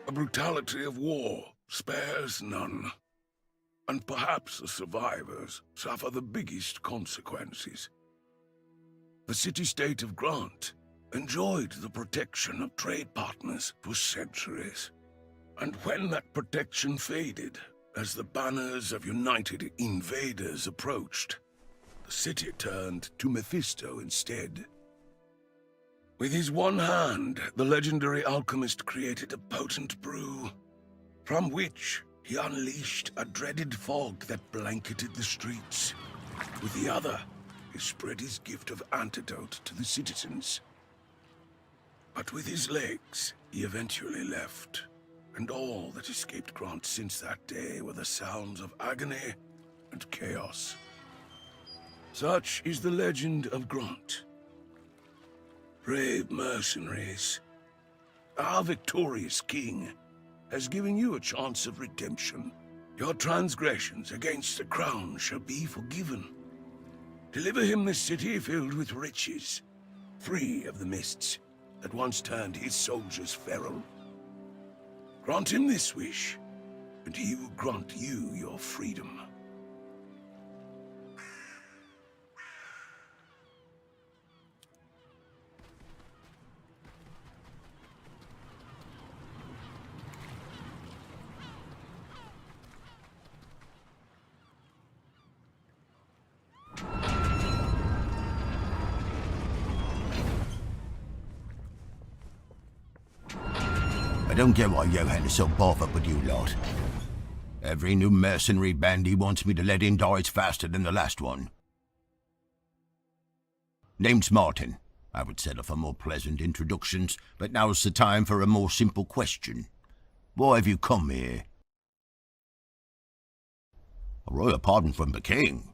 The brutality of war spares none. And perhaps the survivors suffer the biggest consequences. The city-state of Grant enjoyed the protection of trade partners for centuries. And when that protection faded, as the banners of united invaders approached, the city turned to Mephisto instead. With his one hand, the legendary alchemist created a potent brew, from which he unleashed a dreaded fog that blanketed the streets. With the other, he spread his gift of antidote to the citizens. But with his legs, he eventually left, and all that escaped Grant since that day were the sounds of agony and chaos. Such is the legend of Grant. Brave mercenaries, our victorious king has given you a chance of redemption. Your transgressions against the crown shall be forgiven. Deliver him this city filled with riches, free of the mists that once turned his soldiers feral. Grant him this wish, and he will grant you your freedom. I don't get why Johan is so bothered with you lot. Every new mercenary band he wants me to let in dies faster than the last one. Name's Martin. I would settle for more pleasant introductions, but now's the time for a more simple question. Why have you come here? A royal pardon from the king.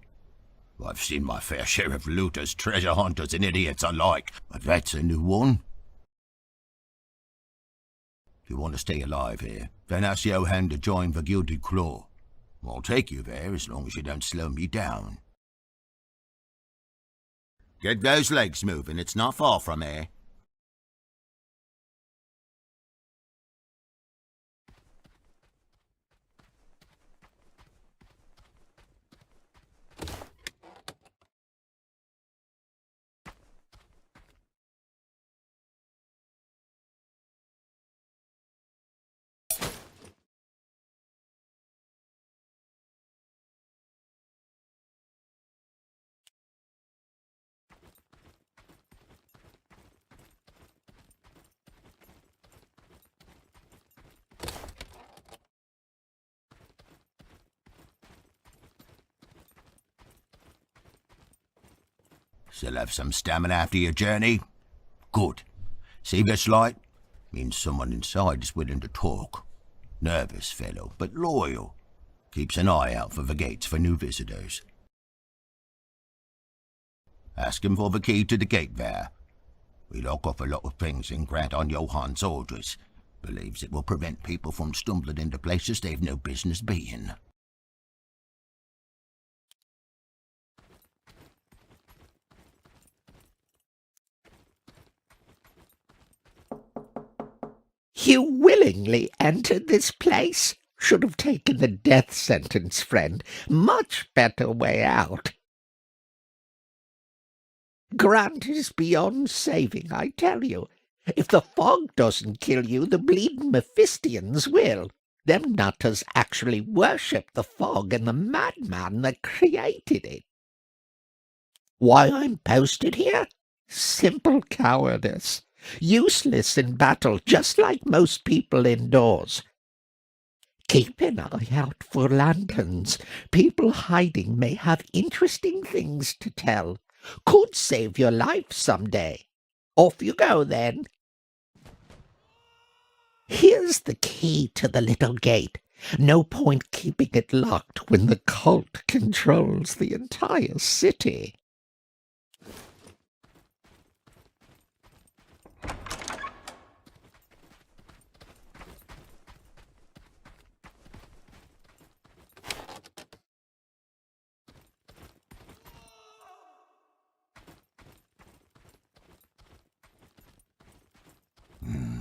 I've seen my fair share of looters, treasure hunters, and idiots alike, but that's a new one. If you want to stay alive here, then ask Johan to join the Gilded Claw. I'll take you there as long as you don't slow me down. Get those legs moving, it's not far from here. Still have some stamina after your journey? Good. See this light? Means someone inside is willing to talk. Nervous fellow, but loyal. Keeps an eye out for the gates for new visitors. Ask him for the key to the gate there. We lock off a lot of things in Grant on Johan's orders. Believes it will prevent people from stumbling into places they've no business being. You willingly entered this place? Should have taken the death sentence, friend. Much better way out. Grant is beyond saving, I tell you. If the fog doesn't kill you, the bleeding Mephistians will. Them nutters actually worship the fog and the madman that created it. Why I'm posted here? Simple cowardice. Useless in battle, just like most people indoors. Keep an eye out for lanterns. People hiding may have interesting things to tell. Could save your life someday. Off you go, then. Here's the key to the little gate. No point keeping it locked when the cult controls the entire city.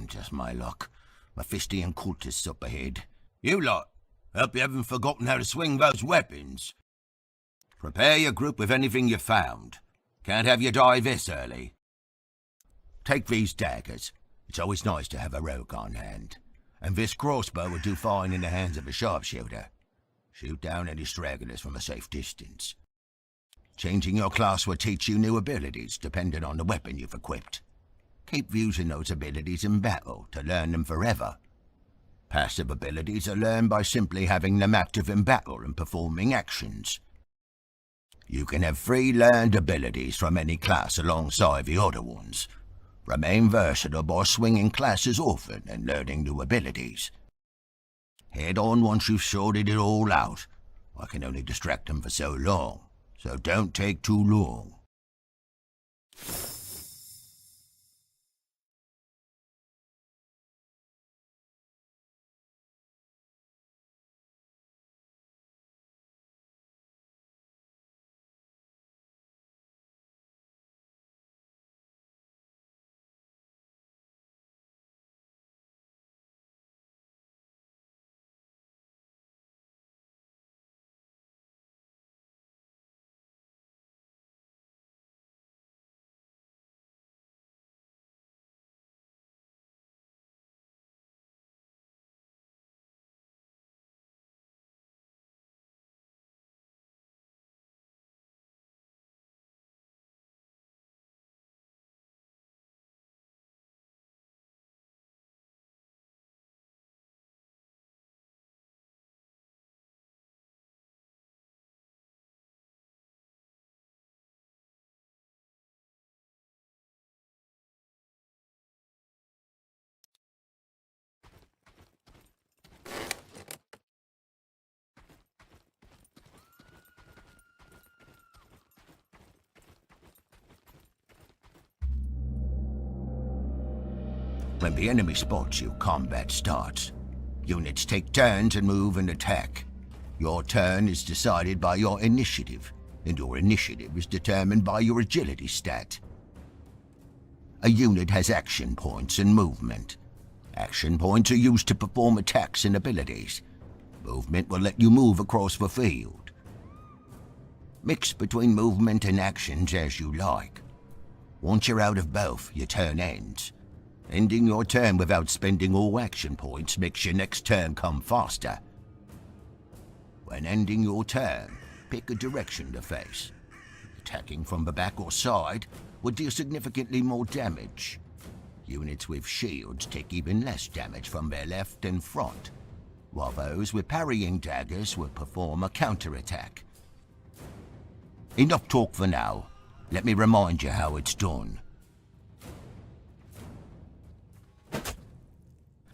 Just my luck. Mephistian cultists up ahead. You lot, hope you haven't forgotten how to swing those weapons. Prepare your group with anything you found. Can't have you die this early. Take these daggers. It's always nice to have a rogue on hand. And this crossbow would do fine in the hands of a sharpshooter. Shoot down any stragglers from a safe distance. Changing your class will teach you new abilities depending on the weapon you've equipped. Keep using those abilities in battle to learn them forever. Passive abilities are learned by simply having them active in battle and performing actions. You can have 3 learned abilities from any class alongside the other ones. Remain versatile by swinging classes often and learning new abilities. Head on once you've sorted it all out. I can only distract them for so long, so don't take too long. When the enemy spots you, combat starts. Units take turns and move and attack. Your turn is decided by your initiative, and your initiative is determined by your agility stat. A unit has action points and movement. Action points are used to perform attacks and abilities. Movement will let you move across the field. Mix between movement and actions as you like. Once you're out of both, your turn ends. Ending your turn without spending all action points makes your next turn come faster. When ending your turn, pick a direction to face. Attacking from the back or side would deal significantly more damage. Units with shields take even less damage from their left and front, while those with parrying daggers will perform a counterattack. Enough talk for now. Let me remind you how it's done.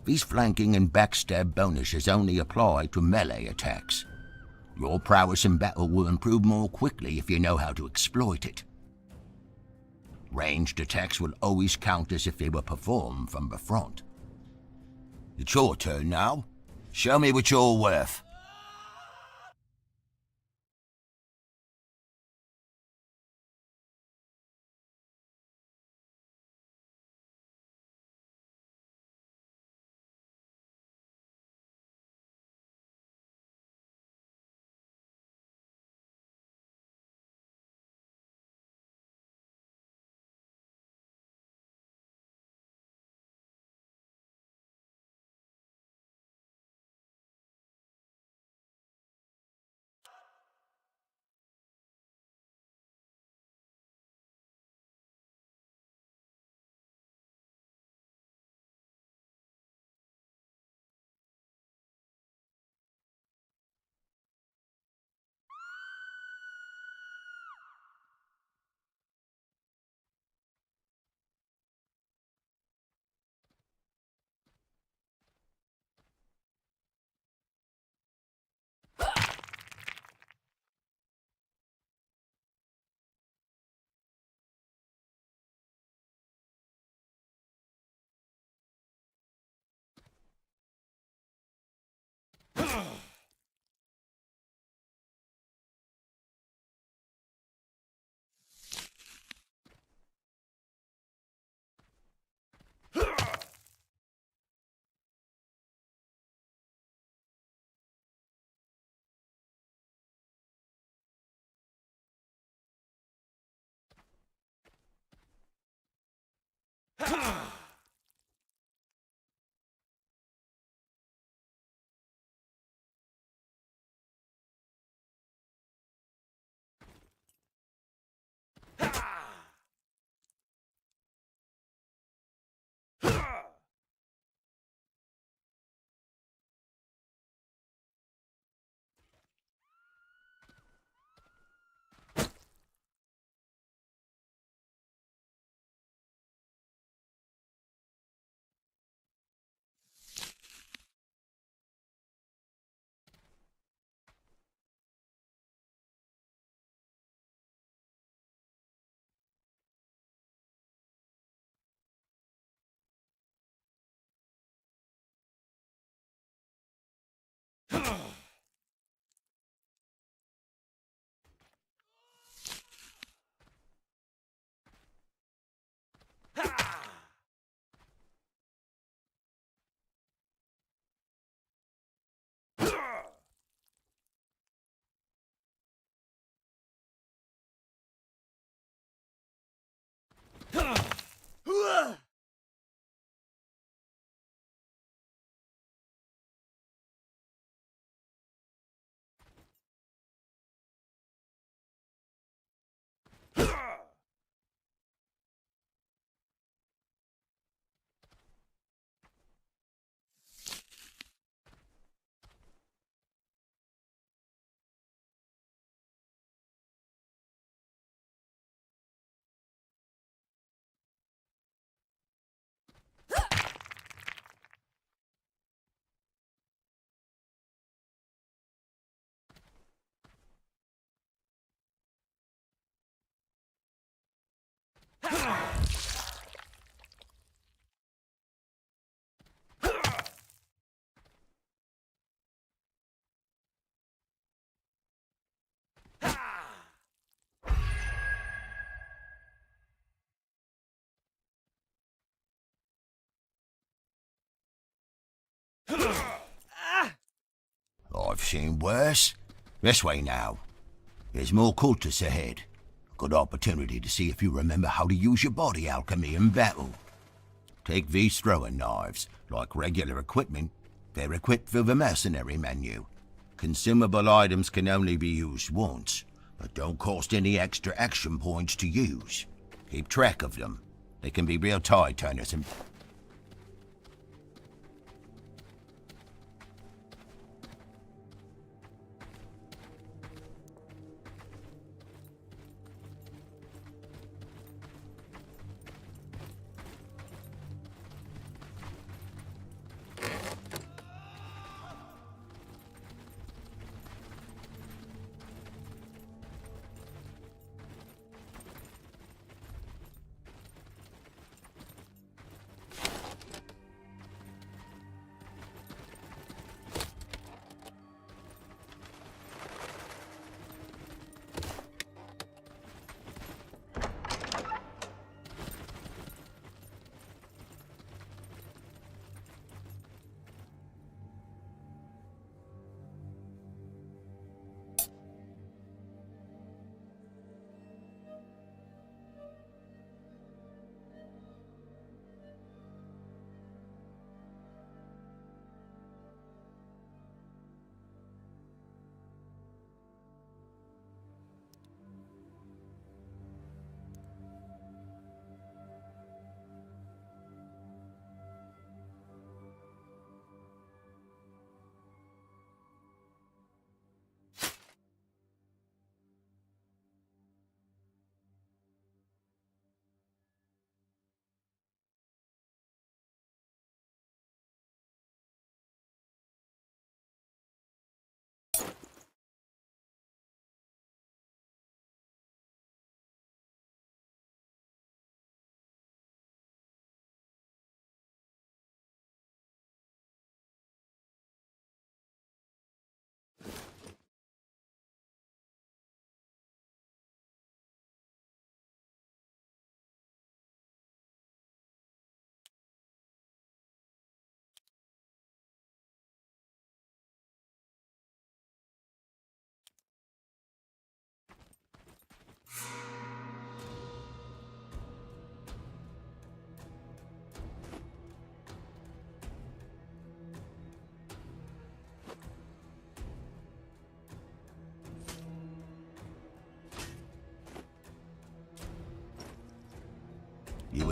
These flanking and backstab bonuses only apply to melee attacks. Your prowess in battle will improve more quickly if you know how to exploit it. Ranged attacks will always count as if they were performed from the front. It's your turn now. Show me what you're worth. I've seen worse. This way now. There's more cultists ahead. Good opportunity to see if you remember how to use your body alchemy in battle. Take these throwing knives. Like regular equipment, they're equipped through the mercenary menu. Consumable items can only be used once, but don't cost any extra action points to use. Keep track of them. They can be real tide turners and...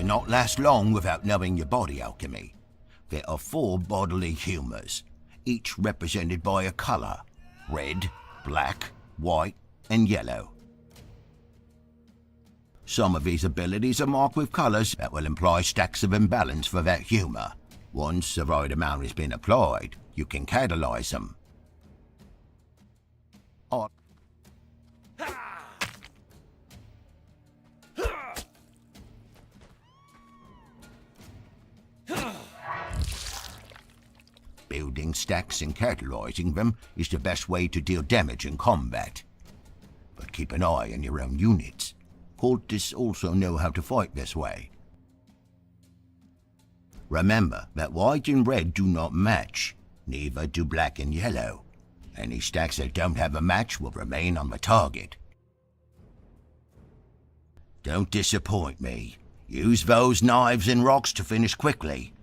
not last long without knowing your body alchemy. There are 4 bodily humours, each represented by a colour: red, black, white, and yellow. Some of these abilities are marked with colours that will imply stacks of imbalance for that humour. Once the right amount has been applied, you can catalyse them. Building stacks and catalysing them is the best way to deal damage in combat. But keep an eye on your own units. Cultists also know how to fight this way. Remember that white and red do not match, neither do black and yellow. Any stacks that don't have a match will remain on the target. Don't disappoint me. Use those knives and rocks to finish quickly.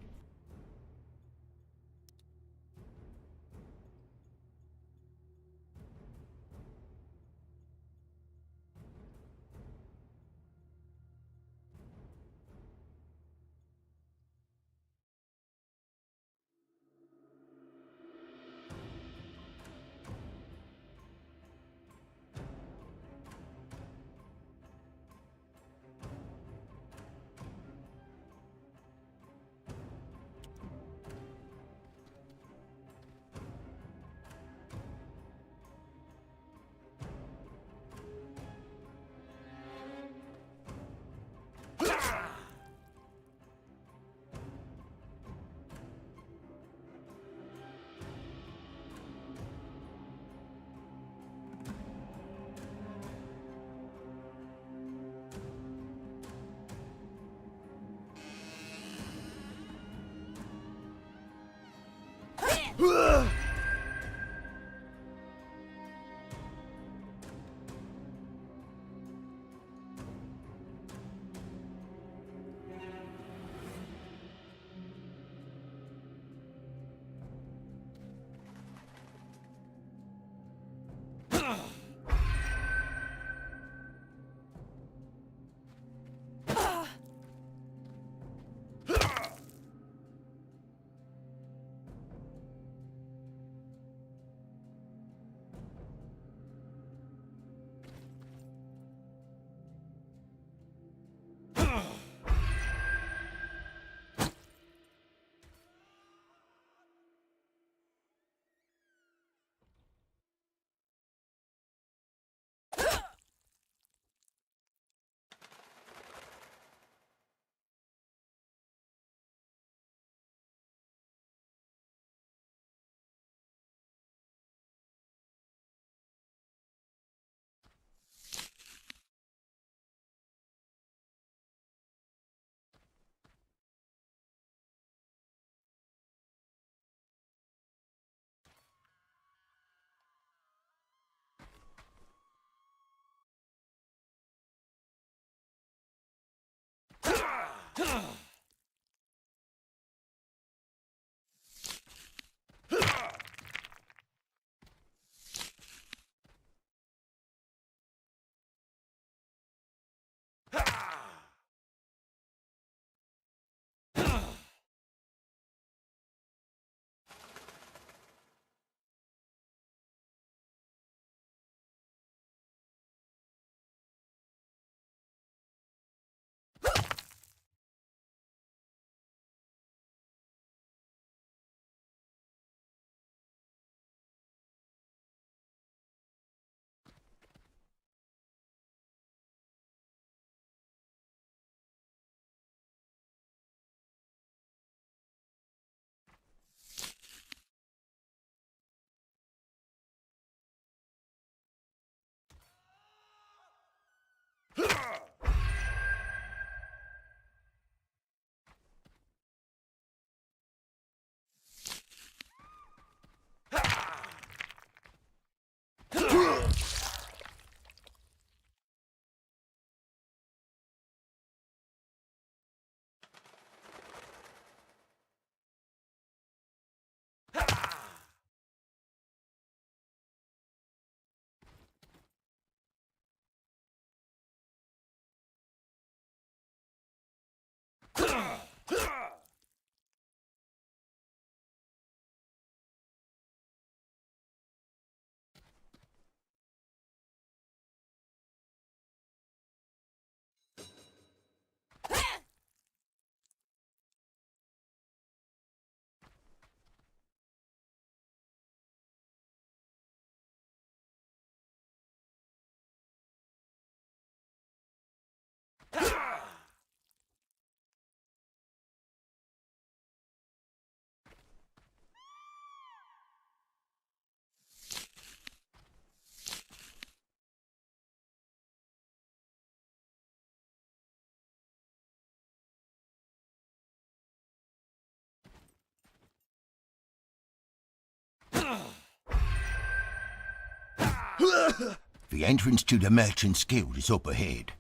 The entrance to the Merchant's Guild is up ahead.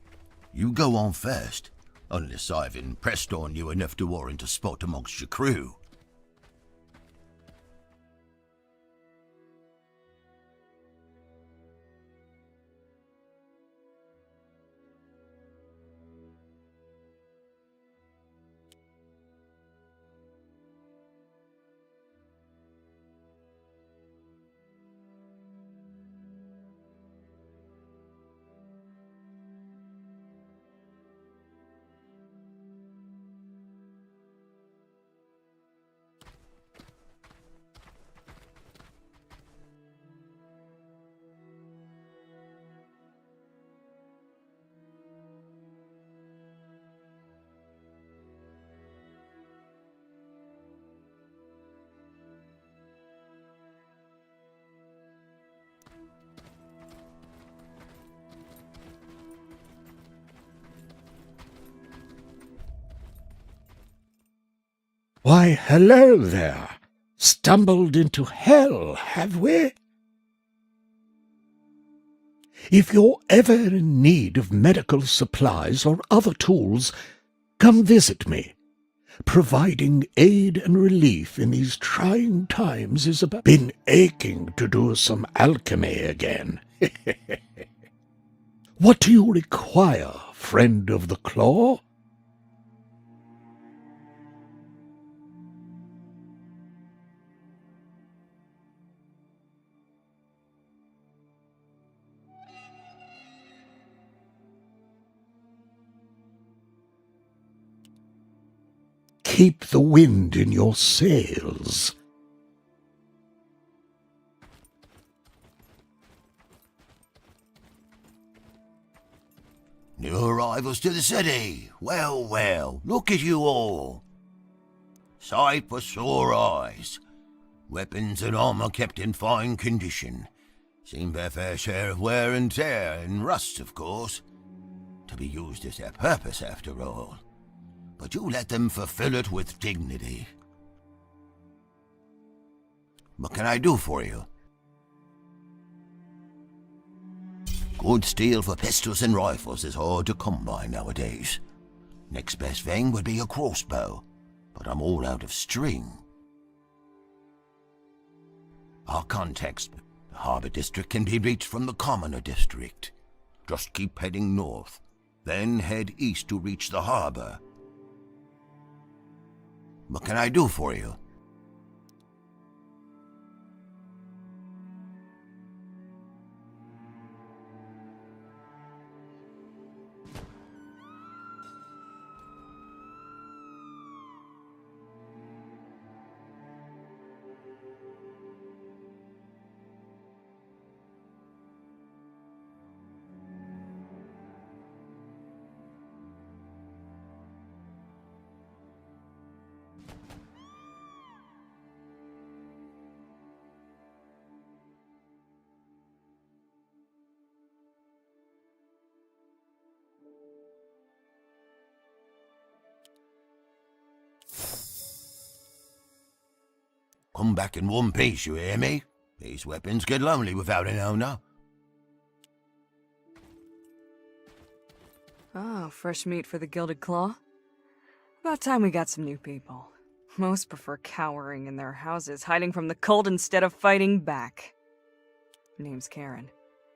You go on first, unless I've impressed on you enough to warrant a spot amongst your crew. Why, hello there. Stumbled into hell, have we? If you're ever in need of medical supplies or other tools, come visit me. Providing aid and relief in these trying times is about... Been aching to do some alchemy again. What do you require, friend of the claw? Keep the wind in your sails. New arrivals to the city. Well, well, look at you all. Sight for sore eyes. Weapons and armor kept in fine condition. Seen their fair share of wear and tear, and rust, of course. To be used as their purpose, after all. But you let them fulfill it with dignity. What can I do for you? Good steel for pistols and rifles is hard to come by nowadays. Next best thing would be a crossbow, but I'm all out of string. Our context, the Harbour District, can be reached from the Commoner District. Just keep heading north, then head east to reach the harbour. What can I do for you? Come back in one piece, you hear me? These weapons get lonely without an owner. Oh, fresh meat for the Gilded Claw? About time we got some new people. Most prefer cowering in their houses, hiding from the cold instead of fighting back. Name's Karen.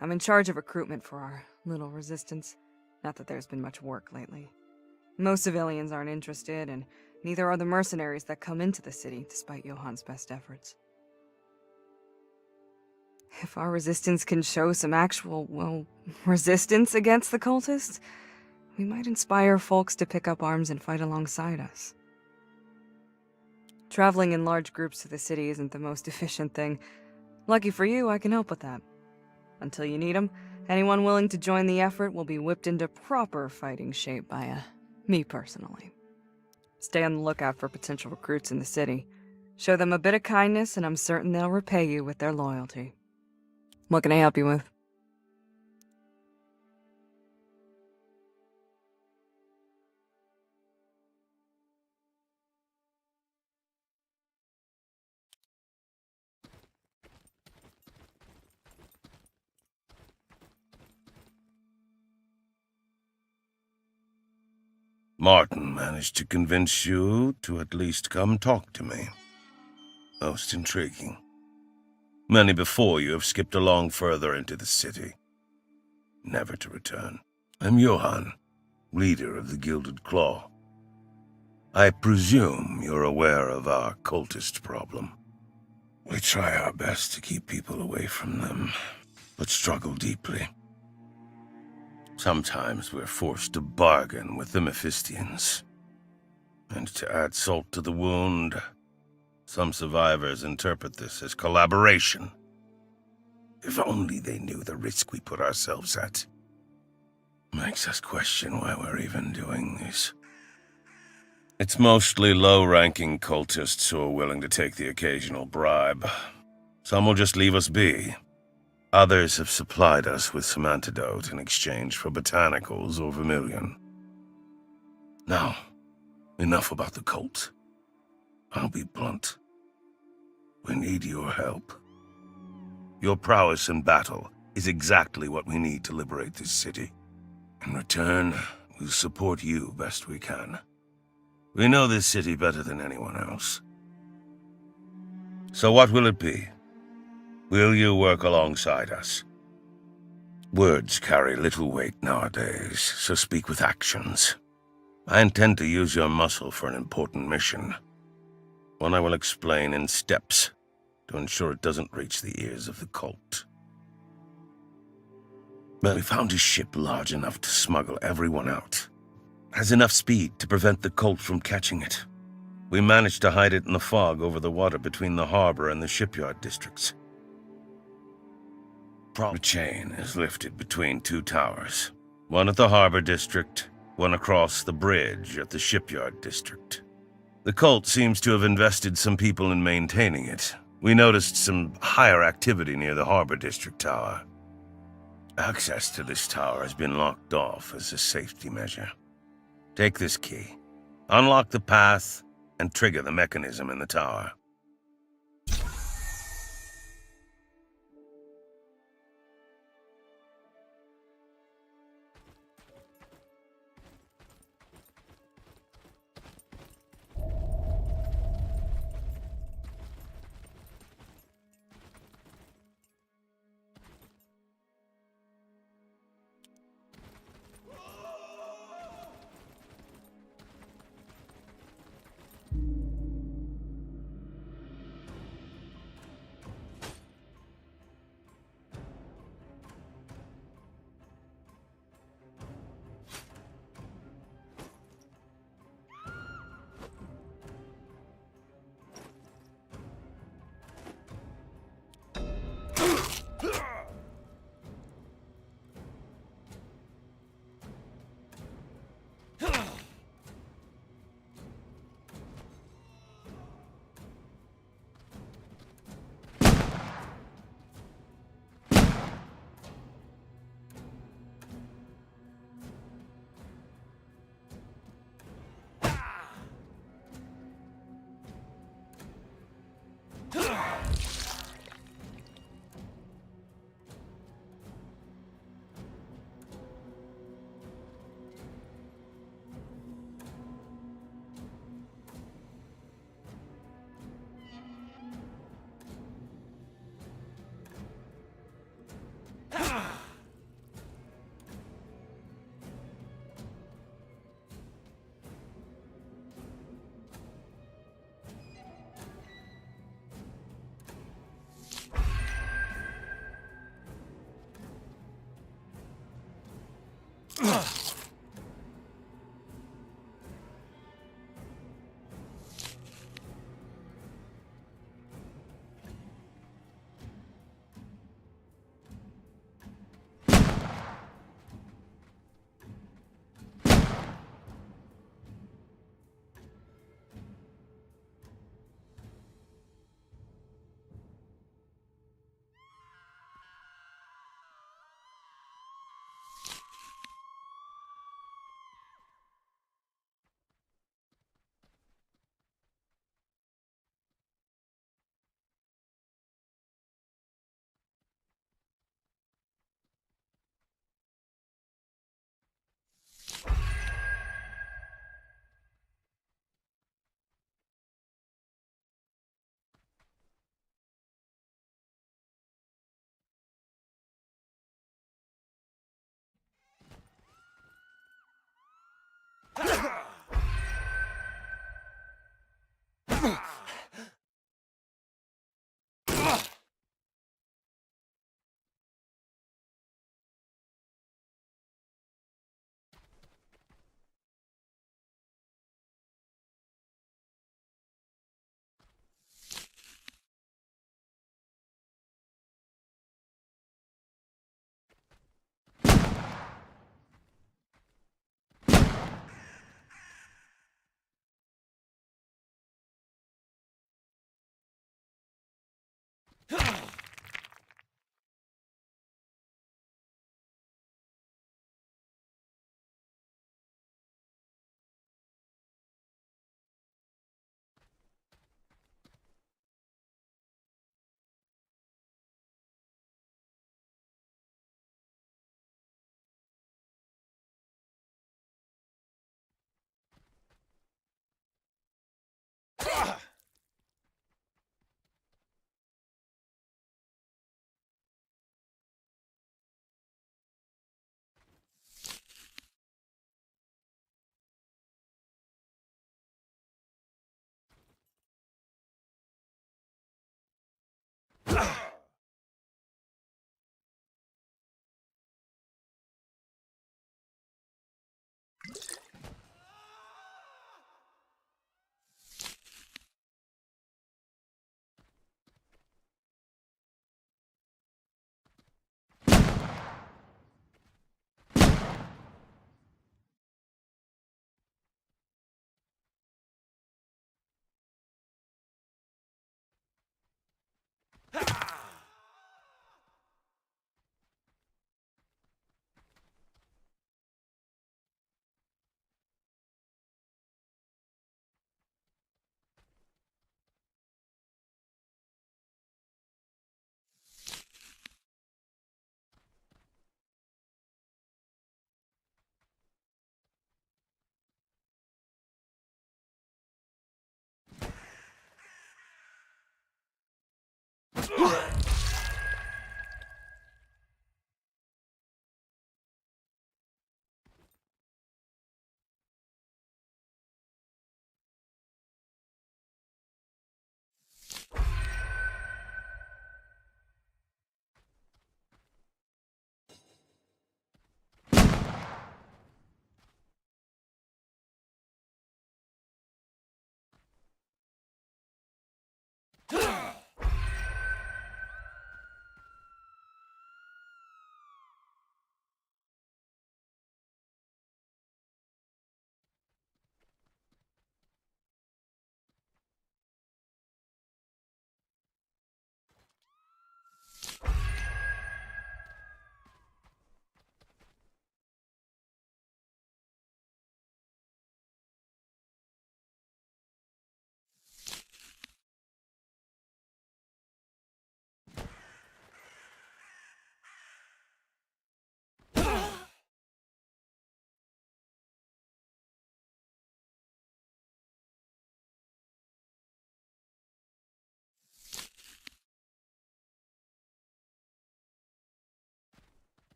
I'm in charge of recruitment for our little resistance. Not that there's been much work lately. Most civilians aren't interested, and neither are the mercenaries that come into the city, despite Johann's best efforts. If our resistance can show some actual, well, resistance against the cultists, we might inspire folks to pick up arms and fight alongside us. Traveling in large groups to the city isn't the most efficient thing. Lucky for you, I can help with that. Until you need them, anyone willing to join the effort will be whipped into proper fighting shape by me personally. Stay on the lookout for potential recruits in the city. Show them a bit of kindness, and I'm certain they'll repay you with their loyalty. What can I help you with? Martin managed to convince you to at least come talk to me. Most intriguing. Many before you have skipped along further into the city, never to return. I'm Johann, leader of the Gilded Claw. I presume you're aware of our cultist problem. We try our best to keep people away from them, but struggle deeply. Sometimes we're forced to bargain with the Mephistians. And to add salt to the wound, some survivors interpret this as collaboration. If only they knew the risk we put ourselves at. Makes us question why we're even doing this. It's mostly low-ranking cultists who are willing to take the occasional bribe. Some will just leave us be. Others have supplied us with some antidote in exchange for botanicals or vermilion. Now, enough about the cult. I'll be blunt. We need your help. Your prowess in battle is exactly what we need to liberate this city. In return, we'll support you best we can. We know this city better than anyone else. So what will it be? Will you work alongside us? Words carry little weight nowadays, so speak with actions. I intend to use your muscle for an important mission. One I will explain in steps, to ensure it doesn't reach the ears of the cult. But we found a ship large enough to smuggle everyone out. Has enough speed to prevent the cult from catching it. We managed to hide it in the fog over the water between the harbor and the shipyard districts. The chain is lifted between two towers. One at the harbor district, one across the bridge at the shipyard district. The cult seems to have invested some people in maintaining it. We noticed some higher activity near the harbor district tower. Access to this tower has been locked off as a safety measure. Take this key, unlock the path, and trigger the mechanism in the tower.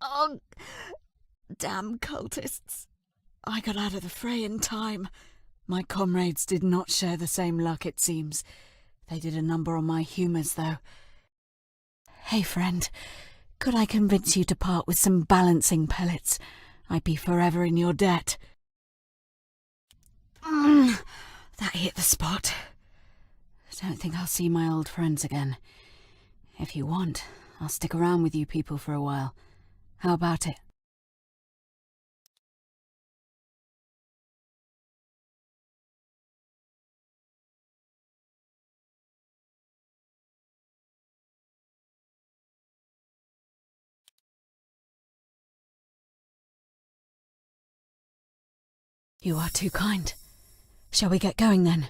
Oh, damn cultists. I got out of the fray in time. My comrades did not share the same luck, it seems. They did a number on my humours, though. Hey, friend, could I convince you to part with some balancing pellets? I'd be forever in your debt. That hit the spot. I don't think I'll see my old friends again. If you want, I'll stick around with you people for a while. How about it? You are too kind. Shall we get going then?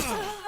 Ah!